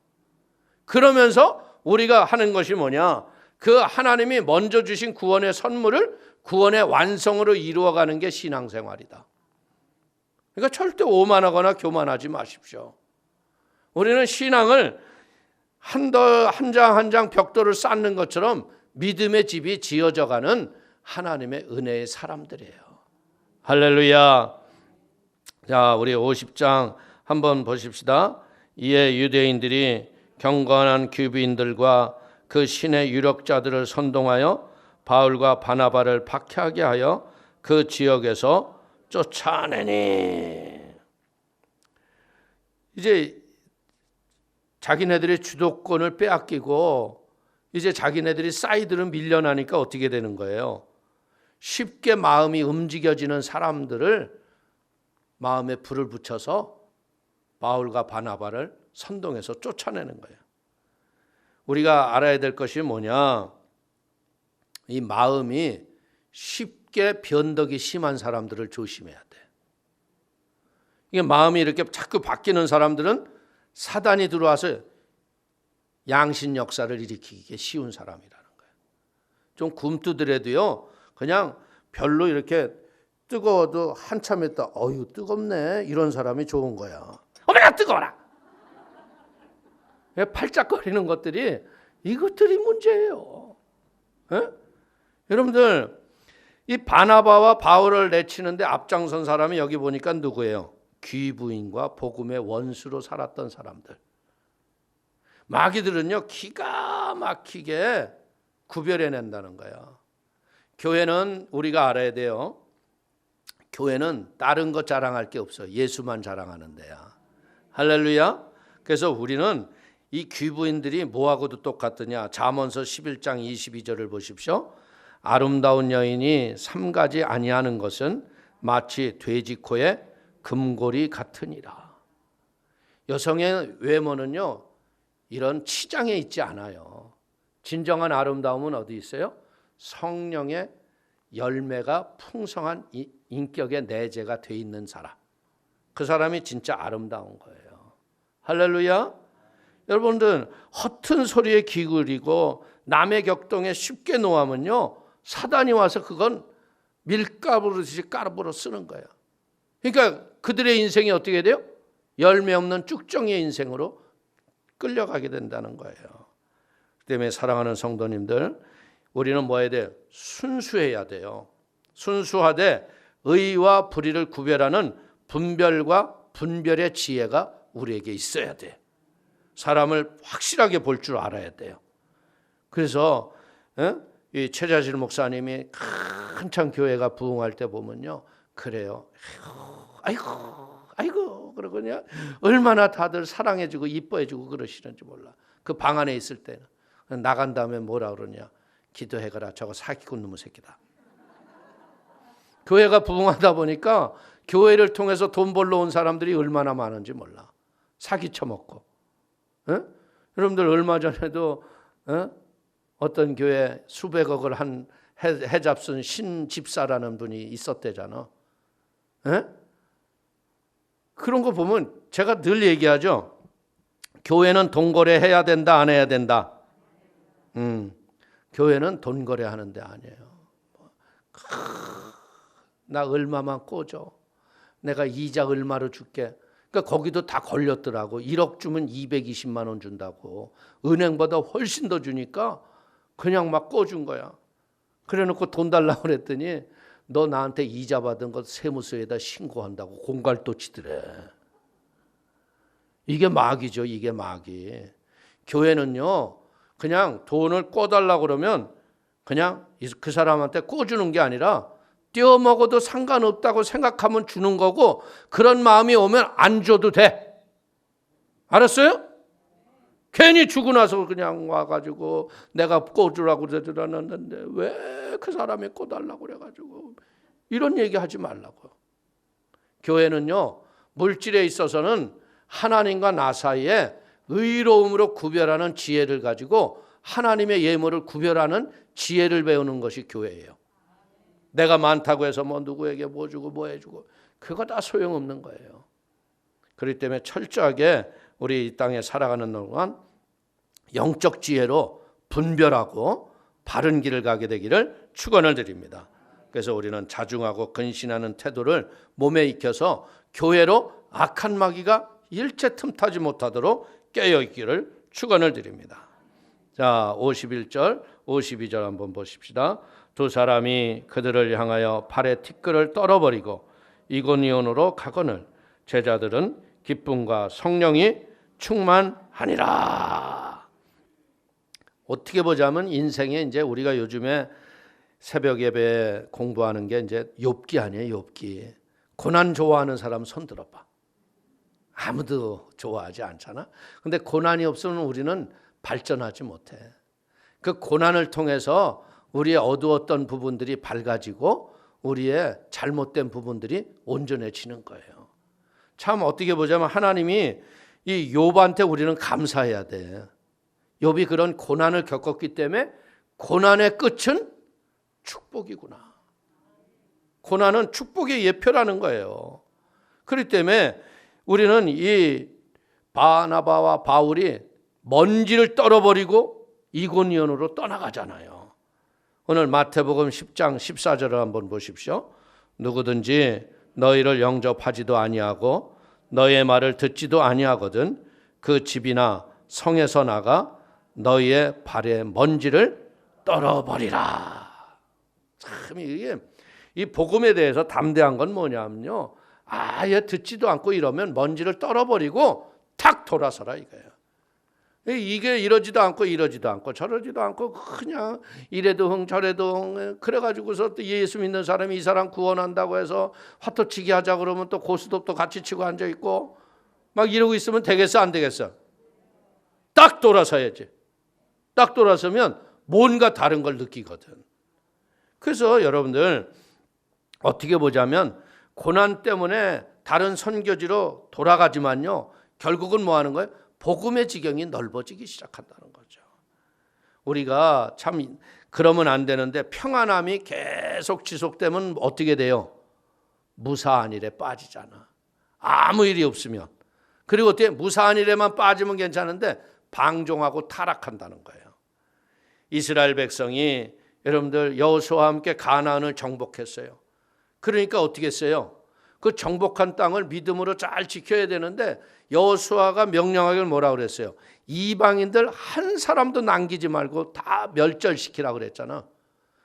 그러면서 우리가 하는 것이 뭐냐? 그 하나님이 먼저 주신 구원의 선물을 구원의 완성으로 이루어가는 게 신앙생활이다. 그러니까 절대 오만하거나 교만하지 마십시오. 우리는 신앙을 한 장 한 장 벽돌을 쌓는 것처럼 믿음의 집이 지어져가는 하나님의 은혜의 사람들이에요. 할렐루야. 자, 우리 50장 한번 보십시다. 이에 유대인들이 경건한 귀부인들과 그 신의 유력자들을 선동하여 바울과 바나바를 박해하게 하여 그 지역에서 쫓아내니. 이제 자기네들의 주도권을 빼앗기고 이제 자기네들이 사이드로 밀려나니까 어떻게 되는 거예요? 쉽게 마음이 움직여지는 사람들을 마음에 불을 붙여서 바울과 바나바를 선동해서 쫓아내는 거예요. 우리가 알아야 될 것이 뭐냐? 이 마음이 쉽게 변덕이 심한 사람들을 조심해야 돼. 이게 마음이 이렇게 자꾸 바뀌는 사람들은 사단이 들어와서 양신 역사를 일으키기 쉬운 사람이라는 거예요. 좀 굼뜨더라도요, 그냥 별로 이렇게 뜨거워도 한참 있다, 어휴 뜨겁네, 이런 사람이 좋은 거야. 어머나 뜨거워라. 팔짝거리는 것들이 이것들이 문제예요. 에? 여러분들, 이 바나바와 바울을 내치는데 앞장선 사람이 여기 보니까 누구예요? 귀부인과 복음의 원수로 살았던 사람들. 마귀들은요, 기가 막히게 구별해낸다는 거예요. 교회는 우리가 알아야 돼요. 교회는 다른 것 자랑할 게 없어요. 예수만 자랑하는 데야. 할렐루야. 그래서 우리는 이 귀부인들이 뭐하고도 똑같으냐? 잠언서 11장 22절을 보십시오. 아름다운 여인이 삼가지 아니하는 것은 마치 돼지 코에 금고리 같으니라. 여성의 외모는요, 이런 치장에 있지 않아요. 진정한 아름다움은 어디 있어요? 성령의 열매가 풍성한 인격의 내재가 돼 있는 사람. 그 사람이 진짜 아름다운 거예요. 할렐루야. 여러분들, 허튼 소리에 귀 기울이고 남의 격동에 쉽게 놓으면요, 사단이 와서 그건 밀가루듯이 까르보로 쓰는 거예요. 그러니까 그들의 인생이 어떻게 돼요? 열매 없는 쭉정이의 인생으로 끌려가게 된다는 거예요. 그 때문에 사랑하는 성도님들, 우리는 뭐 해야 돼요? 순수해야 돼요. 순수하되 의와 불의를 구별하는 분별과 분별의 지혜가 우리에게 있어야 돼. 사람을 확실하게 볼 줄 알아야 돼요. 그래서 이 최자실 목사님이 한참 교회가 부흥할 때 보면요, 그래요. 아이고 그러거든요. 얼마나 다들 사랑해주고 이뻐해주고 그러시는지 몰라. 그 방 안에 있을 때는 나간 다음에 뭐라 그러냐? 기도해가라. 저거 사기꾼 놈의 새끼다. 교회가 부흥하다 보니까 교회를 통해서 돈 벌러 온 사람들이 얼마나 많은지 몰라. 사기 쳐먹고. 여러분들 얼마 전에도 어떤 교회 수백억을 한 해잡순 신집사라는 분이 있었대잖아. 그런 거 보면 제가 늘 얘기하죠. 교회는 돈 거래해야 된다, 안 해야 된다? 교회는 돈 거래하는 데 아니에요. 나 얼마만 꿔줘. 내가 이자 얼마로 줄게. 그러니까 거기도 다 걸렸더라고. 1억 주면 220만 원 준다고. 은행보다 훨씬 더 주니까 그냥 막 꿔준 거야. 그래 놓고 돈 달라고 그랬더니 너 나한테 이자 받은 것 세무서에다 신고한다고 공갈도 치더래. 이게 마귀죠. 이게 마귀. 교회는요, 그냥 돈을 꿔달라고 그러면 그냥 그 사람한테 꿔주는 게 아니라 떼어먹어도 상관없다고 생각하면 주는 거고, 그런 마음이 오면 안 줘도 돼. 알았어요? 괜히 주고 나서 그냥 와가지고 내가 꿔주라고 그러는데 왜 그 사람이 꿔달라고 그래가지고 이런 얘기 하지 말라고. 교회는요, 물질에 있어서는 하나님과 나 사이에 의로움으로 구별하는 지혜를 가지고 하나님의 예물을 구별하는 지혜를 배우는 것이 교회예요. 내가 많다고 해서 뭐 누구에게 뭐 주고 뭐 해주고 그거 다 소용없는 거예요. 그렇기 때문에 철저하게 우리 이 땅에 살아가는 동안 영적 지혜로 분별하고 바른 길을 가게 되기를 축원을 드립니다. 그래서 우리는 자중하고 근신하는 태도를 몸에 익혀서 교회로 악한 마귀가 일체 틈타지 못하도록 깨어있기를 축원을 드립니다. 자, 51절, 52절 한번 보십시다. 두 사람이 그들을 향하여 팔에 티끌을 떨어버리고 이고니온으로 가거늘 제자들은 기쁨과 성령이 충만하니라. 어떻게 보자면 인생에 이제 우리가 요즘에 새벽 예배 공부하는 게 이제 욥기 아니에요, 욥기. 고난 좋아하는 사람 손 들어봐. 아무도 좋아하지 않잖아. 근데 고난이 없으면 우리는 발전하지 못해. 그 고난을 통해서 우리의 어두웠던 부분들이 밝아지고 우리의 잘못된 부분들이 온전해지는 거예요. 참 어떻게 보자면 하나님이 이 욥한테 우리는 감사해야 돼. 욥이 그런 고난을 겪었기 때문에 고난의 끝은 축복이구나. 고난은 축복의 예표라는 거예요. 그렇기 때문에 우리는 이 바나바와 바울이 먼지를 떨어버리고 이고니온으로 떠나가잖아요. 오늘 마태복음 10장 14절을 한번 보십시오. 누구든지 너희를 영접하지도 아니하고 너희의 말을 듣지도 아니하거든 그 집이나 성에서 나가 너희의 발에 먼지를 떨어버리라. 참 이게 이 복음에 대해서 담대한 건 뭐냐면요, 아예 듣지도 않고 이러면 먼지를 떨어버리고 탁 돌아서라 이거예요. 이게 이러지도 않고 저러지도 않고 그냥 이래도 흥 저래도 흥 그래가지고서 또 예수 믿는 사람이 이 사람 구원한다고 해서 화투치기 하자 그러면 또 고스톱도 같이 치고 앉아있고 막 이러고 있으면 되겠어 안 되겠어? 딱 돌아서야지. 딱 돌아서면 뭔가 다른 걸 느끼거든. 그래서 여러분들 어떻게 보자면 고난 때문에 다른 선교지로 돌아가지만요, 결국은 뭐 하는 거예요? 복음의 지경이 넓어지기 시작한다는 거죠. 우리가 참 그러면 안 되는데 평안함이 계속 지속되면 어떻게 돼요? 무사한 일에 빠지잖아. 아무 일이 없으면. 그리고 어떻게 무사한 일에만 빠지면 괜찮은데 방종하고 타락한다는 거예요. 이스라엘 백성이 여러분들 여호수아와 함께 가나안을 정복했어요. 그러니까 어떻게 했어요? 그 정복한 땅을 믿음으로 잘 지켜야 되는데 여호수아가 명령하기를 뭐라고 그랬어요? 이방인들 한 사람도 남기지 말고 다 멸절시키라고 그랬잖아.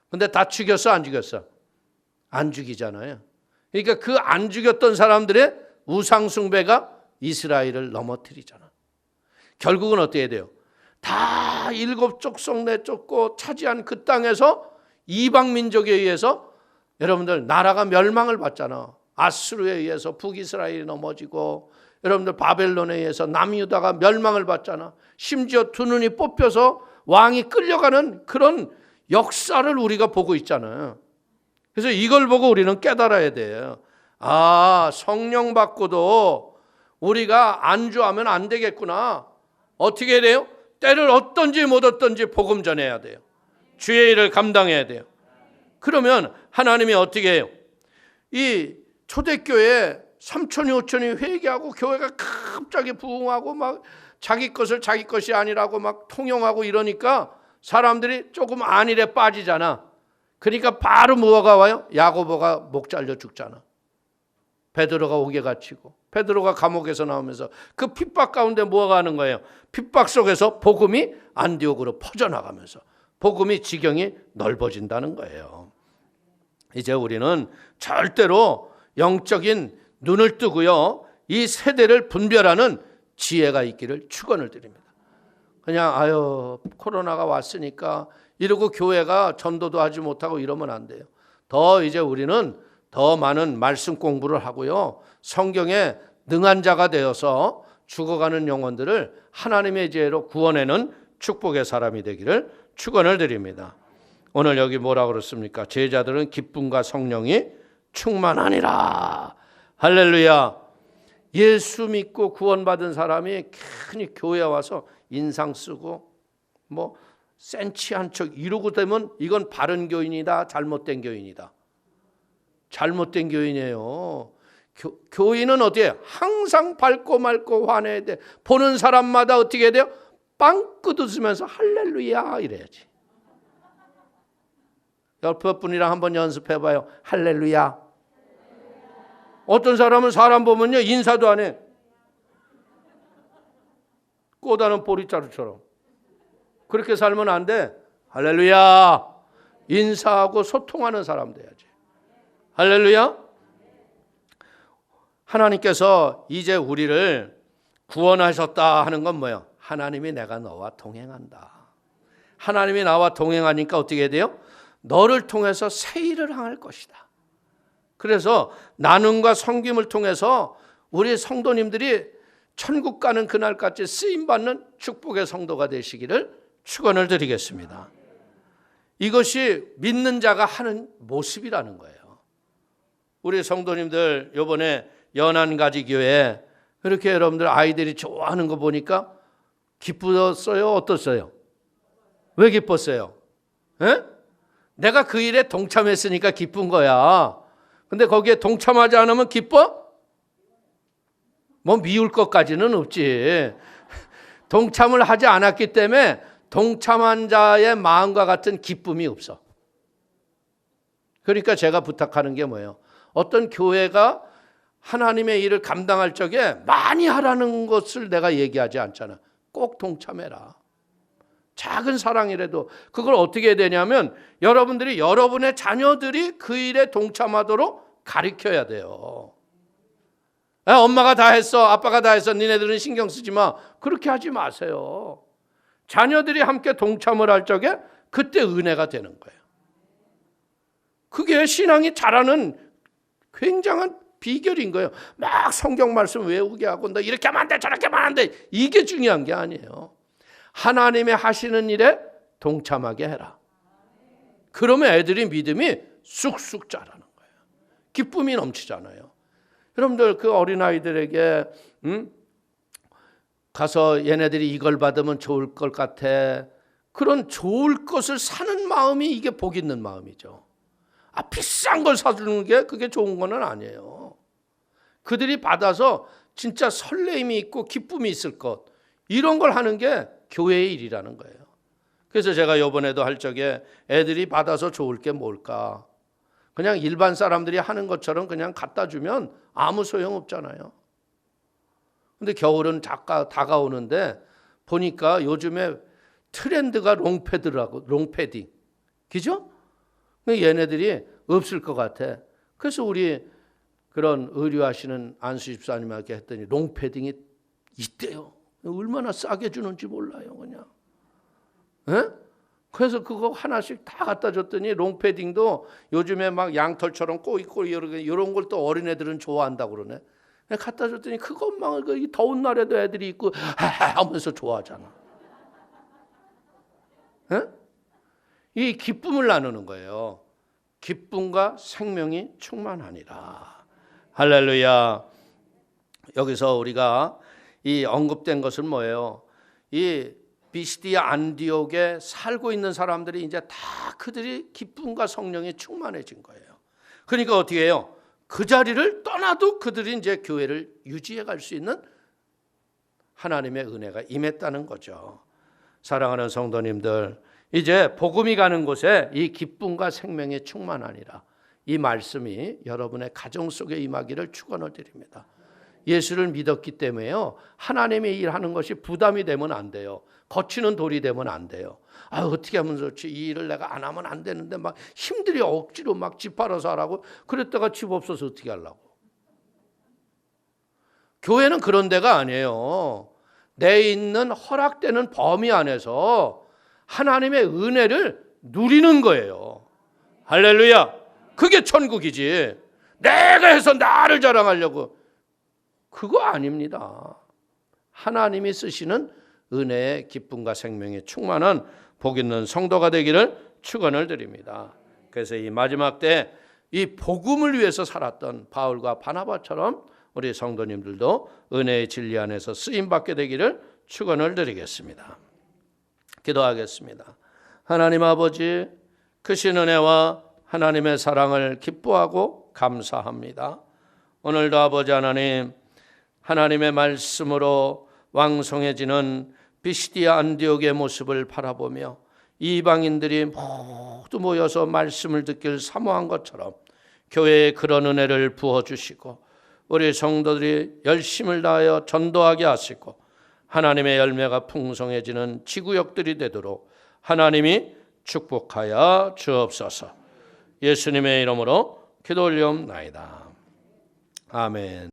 근데 다 죽였어 안 죽였어? 안 죽이잖아요. 그러니까 그 안 죽였던 사람들의 우상 숭배가 이스라엘을 넘어뜨리잖아. 결국은 어떻게 돼요? 다 일곱 족속 내쫓고 차지한 그 땅에서 이방 민족에 의해서 여러분들 나라가 멸망을 받잖아. 아수르에 의해서 북이스라엘이 넘어지고 여러분들 바벨론에 의해서 남유다가 멸망을 받잖아. 심지어 두 눈이 뽑혀서 왕이 끌려가는 그런 역사를 우리가 보고 있잖아요. 그래서 이걸 보고 우리는 깨달아야 돼요. 아, 성령 받고도 우리가 안주하면 안 되겠구나. 어떻게 해야 돼요? 때를 얻든지 못 얻든지 복음 전해야 돼요. 주의 일을 감당해야 돼요. 그러면 하나님이 어떻게 해요? 이 초대교회 3천이 5천이 회개하고 교회가 갑자기 부흥하고 막 자기 것을 자기 것이 아니라고 막 통용하고 이러니까 사람들이 조금 안일에 빠지잖아. 그러니까 바로 뭐가 와요? 야고보가 목 잘려 죽잖아. 베드로가 옥에 갇히고 베드로가 감옥에서 나오면서 그 핍박 가운데 뭐가 하는 거예요? 핍박 속에서 복음이 안디옥으로 퍼져나가면서 복음이 지경이 넓어진다는 거예요. 이제 우리는 절대로 영적인 눈을 뜨고요, 이 세대를 분별하는 지혜가 있기를 축원을 드립니다. 그냥 아유 코로나가 왔으니까 이러고 교회가 전도도 하지 못하고 이러면 안 돼요. 더 이제 우리는 더 많은 말씀 공부를 하고요, 성경에 능한 자가 되어서 죽어가는 영혼들을 하나님의 지혜로 구원하는 축복의 사람이 되기를 축원을 드립니다. 오늘 여기 뭐라고 그랬습니까? 제자들은 기쁨과 성령이 충만하니라. 할렐루야. 예수 믿고 구원받은 사람이 괜히 교회에 와서 인상 쓰고 뭐 센치한 척 이러고 되면 이건 바른 교인이다, 잘못된 교인이다. 잘못된 교인이에요. 교인은 어떻게 항상 밝고 맑고 환해야 돼. 보는 사람마다 어떻게 해야 돼요? 빵긋 웃으면서 할렐루야 이래야지. 옆에 분이랑 한번 연습해봐요. 할렐루야. 어떤 사람은 사람 보면요 인사도 안 해. 꼬다는 보리자루처럼. 그렇게 살면 안 돼. 할렐루야. 인사하고 소통하는 사람 돼야지. 할렐루야. 하나님께서 이제 우리를 구원하셨다 하는 건 뭐예요? 하나님이 내가 너와 동행한다. 하나님이 나와 동행하니까 어떻게 돼요? 너를 통해서 새 일을 행할 것이다. 그래서 나눔과 섬김을 통해서 우리 성도님들이 천국 가는 그날까지 쓰임받는 축복의 성도가 되시기를 축원을 드리겠습니다. 이것이 믿는 자가 하는 모습이라는 거예요. 우리 성도님들 이번에 연안가지교회 그렇게 여러분들 아이들이 좋아하는 거 보니까 기쁘셨어요? 어떻어요? 왜 기뻤어요? 에? 내가 그 일에 동참했으니까 기쁜 거야. 근데 거기에 동참하지 않으면 기뻐? 뭐 미울 것까지는 없지. 동참을 하지 않았기 때문에 동참한 자의 마음과 같은 기쁨이 없어. 그러니까 제가 부탁하는 게 뭐예요? 어떤 교회가 하나님의 일을 감당할 적에 많이 하라는 것을 내가 얘기하지 않잖아. 꼭 동참해라. 작은 사랑이라도 그걸 어떻게 해야 되냐면 여러분들이 여러분의 자녀들이 그 일에 동참하도록 가르쳐야 돼요. 엄마가 다 했어, 아빠가 다 했어, 니네들은 신경 쓰지 마. 그렇게 하지 마세요. 자녀들이 함께 동참을 할 적에 그때 은혜가 되는 거예요. 그게 신앙이 자라는 굉장한 비결인 거예요. 막 성경 말씀 외우게 하고 너 이렇게 하면 안 돼, 저렇게 하면 안 돼. 이게 중요한 게 아니에요. 하나님의 하시는 일에 동참하게 해라. 그러면 애들이 믿음이 쑥쑥 자라는 거예요. 기쁨이 넘치잖아요. 여러분들 그 어린아이들에게 가서 얘네들이 이걸 받으면 좋을 것 같아. 그런 좋을 것을 사는 마음이 이게 복 있는 마음이죠. 비싼 걸 사주는 게 그게 좋은 거는 아니에요. 그들이 받아서 진짜 설레임이 있고 기쁨이 있을 것, 이런 걸 하는 게 교회의 일이라는 거예요. 그래서 제가 이번에도 할 적에 애들이 받아서 좋을 게 뭘까? 그냥 일반 사람들이 하는 것처럼 그냥 갖다 주면 아무 소용 없잖아요. 근데 겨울은 다가오는데 보니까 요즘에 트렌드가 롱패딩. 그죠? 얘네들이 없을 것 같아. 그래서 우리 그런 의료하시는 안수 집사님에게 했더니 롱패딩이 있대요. 얼마나 싸게 주는지 몰라요, 그냥. 에? 그래서 그거 하나씩 다 갖다 줬더니 롱패딩도 요즘에 막 양털처럼 꼬이꼬이 이런 걸 또 어린애들은 좋아한다고 그러네. 갖다 줬더니 그것만 이 더운 날에도 애들이 입고 하면서 좋아하잖아. 에? 이 기쁨을 나누는 거예요. 기쁨과 생명이 충만하니라. 할렐루야. 여기서 우리가 이 언급된 것은 뭐예요? 이 비시디아 안디옥에 살고 있는 사람들이 이제 다 그들이 기쁨과 성령이 충만해진 거예요. 그러니까 어떻게 해요? 그 자리를 떠나도 그들이 이제 교회를 유지해 갈 수 있는 하나님의 은혜가 임했다는 거죠. 사랑하는 성도님들, 이제 복음이 가는 곳에 이 기쁨과 생명이 충만하니라. 이 말씀이 여러분의 가정 속에 임하기를 축원을 드립니다. 예수를 믿었기 때문에요. 하나님의 일하는 것이 부담이 되면 안 돼요. 거치는 돌이 되면 안 돼요. 아, 어떻게 하면 좋지? 이 일을 내가 안 하면 안 되는데 막 힘들이 억지로 막 집 팔아서 하라고. 그랬다가 집 없어서 어떻게 하려고. 교회는 그런 데가 아니에요. 내 있는 허락되는 범위 안에서 하나님의 은혜를 누리는 거예요. 할렐루야. 그게 천국이지. 내가 해서 나를 자랑하려고. 그거 아닙니다. 하나님이 쓰시는 은혜의 기쁨과 생명의 충만한 복 있는 성도가 되기를 축원을 드립니다. 그래서 이 마지막 때 이 복음을 위해서 살았던 바울과 바나바처럼 우리 성도님들도 은혜의 진리 안에서 쓰임받게 되기를 축원을 드리겠습니다. 기도하겠습니다. 하나님 아버지, 크신 은혜와 하나님의 사랑을 기뻐하고 감사합니다. 오늘도 아버지 하나님, 하나님의 말씀으로 왕성해지는 비시디아 안디옥의 모습을 바라보며 이방인들이 모두 모여서 말씀을 듣길 사모한 것처럼 교회에 그런 은혜를 부어주시고 우리 성도들이 열심을 다하여 전도하게 하시고 하나님의 열매가 풍성해지는 지구역들이 되도록 하나님이 축복하여 주옵소서. 예수님의 이름으로 기도 올리옵나이다. 아멘.